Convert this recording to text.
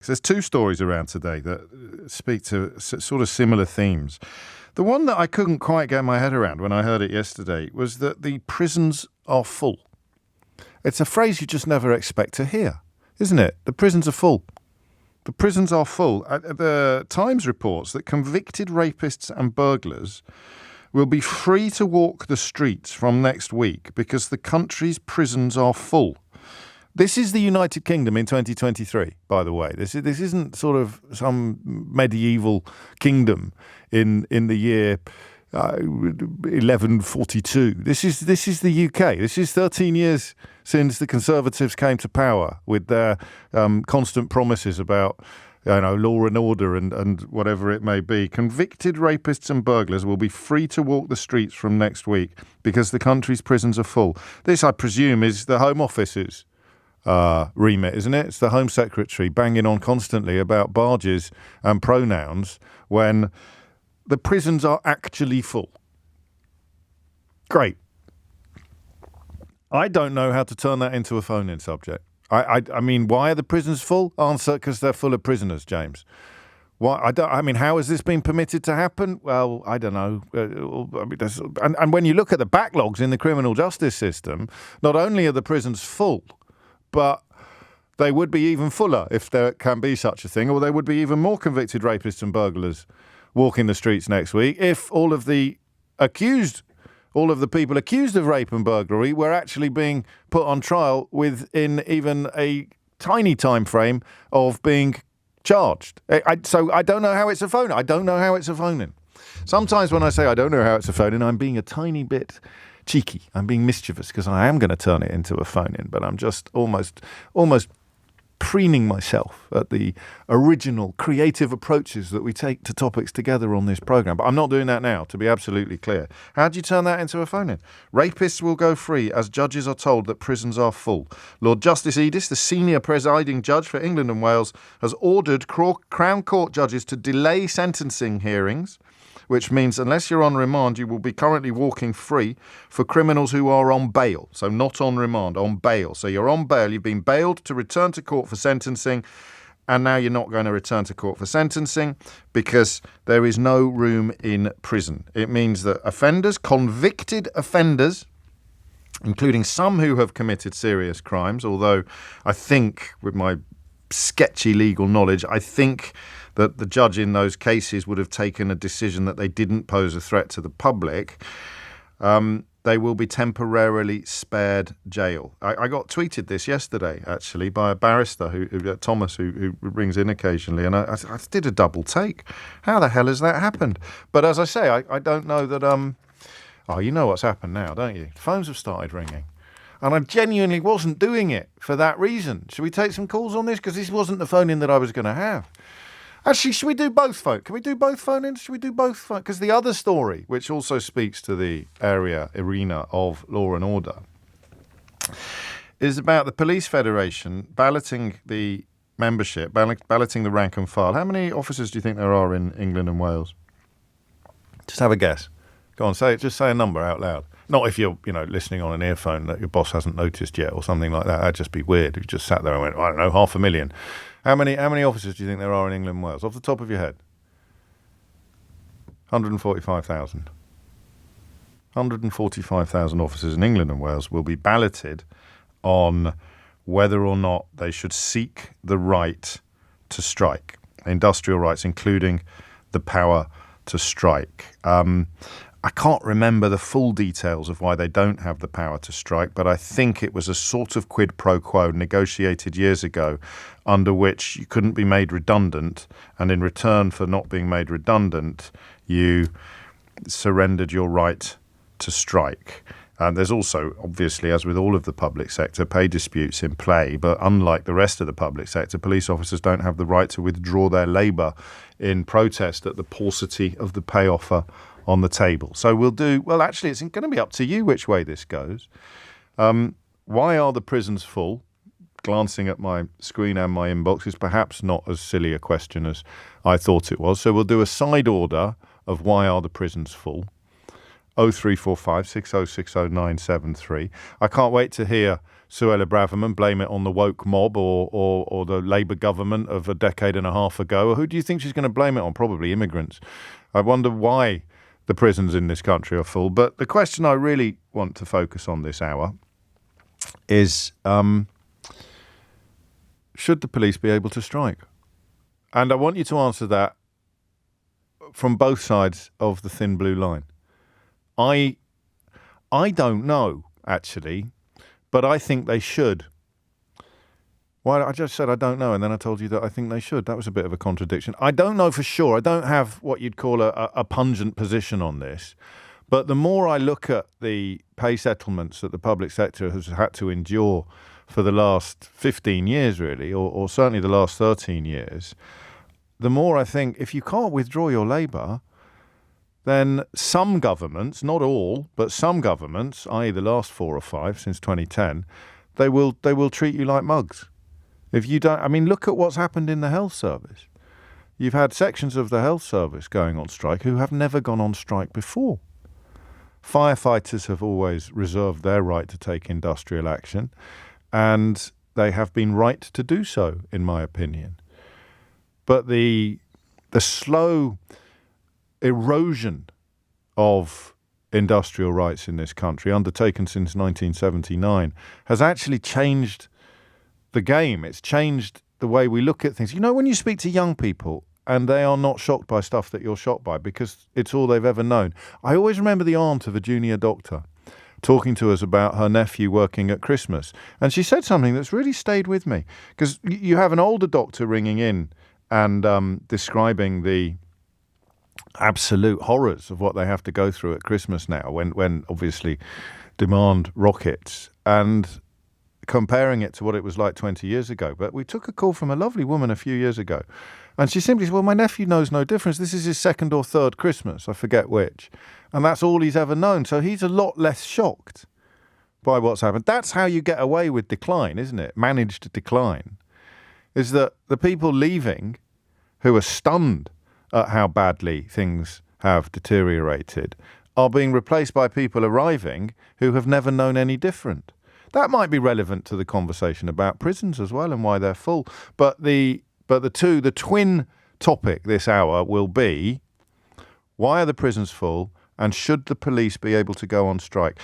There's two stories around today that speak to sort of similar themes. The one that I couldn't quite get my head around when I heard it yesterday was that the prisons are full. It's a phrase you just never expect to hear, isn't it? The prisons are full. The prisons are full. The Times reports that convicted rapists and burglars will be free to walk the streets from next week because the country's prisons are full. This is the United Kingdom in 2023, by the way. This isn't sort of some medieval kingdom in the year 1142. This is the UK. This is 13 years since the Conservatives came to power with their constant promises about law and order and whatever it may be. Convicted rapists and burglars will be free to walk the streets from next week because the country's prisons are full. This, I presume, is the Home Office's remit, isn't it? It's the Home Secretary banging on constantly about barges and pronouns when the prisons are actually full. Great. I don't know how to turn that into a phone-in subject. I mean, why are the prisons full? Answer, because they're full of prisoners, James. Why? How has this been permitted to happen? Well, I don't know. And when you look at the backlogs in the criminal justice system, not only are the prisons full, but they would be even fuller if there can be such a thing, or there would be even more convicted rapists and burglars walking the streets next week if all of the people accused of rape and burglary were actually being put on trial within even a tiny time frame of being charged. So I don't know how it's a phone. I don't know how it's a phone-in. Sometimes when I say I don't know how it's a phone-in, I'm being a tiny bit cheeky. I'm being mischievous because I am going to turn it into a phone-in, but I'm just almost preening myself at the original creative approaches that we take to topics together on this programme. But I'm not doing that now, to be absolutely clear. How do you turn that into a phone-in? Rapists will go free as judges are told that prisons are full. Lord Justice Edis, the senior presiding judge for England and Wales, has ordered Crown Court judges to delay sentencing hearings, which means unless you're on remand, you will be currently walking free for criminals who are on bail. So not on remand, on bail. So you're on bail, you've been bailed to return to court for sentencing, and now you're not going to return to court for sentencing because there is no room in prison. It means that offenders, convicted offenders, including some who have committed serious crimes, although I think, with my sketchy legal knowledge, I think that the judge in those cases would have taken a decision that they didn't pose a threat to the public. They will be temporarily spared jail. I got tweeted this yesterday, actually, by a barrister, Thomas, who rings in occasionally, and I did a double take. How the hell has that happened? But as I say, I don't know that... you know what's happened now, don't you? Phones have started ringing. And I genuinely wasn't doing it for that reason. Should we take some calls on this? Because this wasn't the phone-in that I was going to have. Actually, should we do both phone? Can we do both phone-ins? Should we do both phone? Because the other story, which also speaks to the arena of law and order, is about the Police Federation balloting the membership, balloting the rank and file. How many officers do you think there are in England and Wales? Just have a guess. Go on, just say a number out loud. Not if you're, listening on an earphone that your boss hasn't noticed yet or something like that. That'd just be weird. If you just sat there and went, I don't know, 500,000. How many officers do you think there are in England and Wales? Off the top of your head? 145,000. 145,000 officers in England and Wales will be balloted on whether or not they should seek the right to strike. Industrial rights, including the power to strike. I can't remember the full details of why they don't have the power to strike, but I think it was a sort of quid pro quo negotiated years ago under which you couldn't be made redundant, and in return for not being made redundant, you surrendered your right to strike. There's also, obviously, as with all of the public sector, pay disputes in play, but unlike the rest of the public sector, police officers don't have the right to withdraw their labour in protest at the paucity of the pay offer on the table. So actually, it's going to be up to you which way this goes. Why are the prisons full? Glancing at my screen and my inbox is perhaps not as silly a question as I thought it was. So we'll do a side order of why are the prisons full. 0345 6060 I can't wait to hear Suella Braverman blame it on the woke mob or the Labour government of a decade and a half ago. Who do you think she's going to blame it on? Probably immigrants. I wonder why the prisons in this country are full. But the question I really want to focus on this hour is, should the police be able to strike? And I want you to answer that from both sides of the thin blue line. I don't know, actually, but I think they should. Well, I just said I don't know, and then I told you that I think they should. That was a bit of a contradiction. I don't know for sure. I don't have what you'd call a pungent position on this. But the more I look at the pay settlements that the public sector has had to endure for the last 15 years, really, or certainly the last 13 years, the more I think if you can't withdraw your labour, then some governments, not all, but some governments, i.e. the last 4 or 5 since 2010, they will treat you like mugs. If you don't, I mean, look at what's happened in the health service. You've had sections of the health service going on strike who have never gone on strike before. Firefighters have always reserved their right to take industrial action, and they have been right to do so, in my opinion. But the slow erosion of industrial rights in this country, undertaken since 1979, has actually changed the game. It's changed the way we look at things. You know, when you speak to young people and they are not shocked by stuff that you're shocked by because it's all they've ever known. I always remember the aunt of a junior doctor talking to us about her nephew working at Christmas. And she said something that's really stayed with me, because you have an older doctor ringing in and describing the absolute horrors of what they have to go through at Christmas now, when obviously demand rockets, and comparing it to what it was like 20 years ago. But we took a call from a lovely woman a few years ago, and she simply said, well, my nephew knows no difference. This is his second or third Christmas, I forget which, and that's all he's ever known. So he's a lot less shocked by what's happened. That's how you get away with decline, isn't it? Managed decline. Is that the people leaving who are stunned at how badly things have deteriorated are being replaced by people arriving who have never known any different. That might be relevant to the conversation about prisons as well and why they're full. But the twin topic this hour will be, why are the prisons full, and should the police be able to go on strike?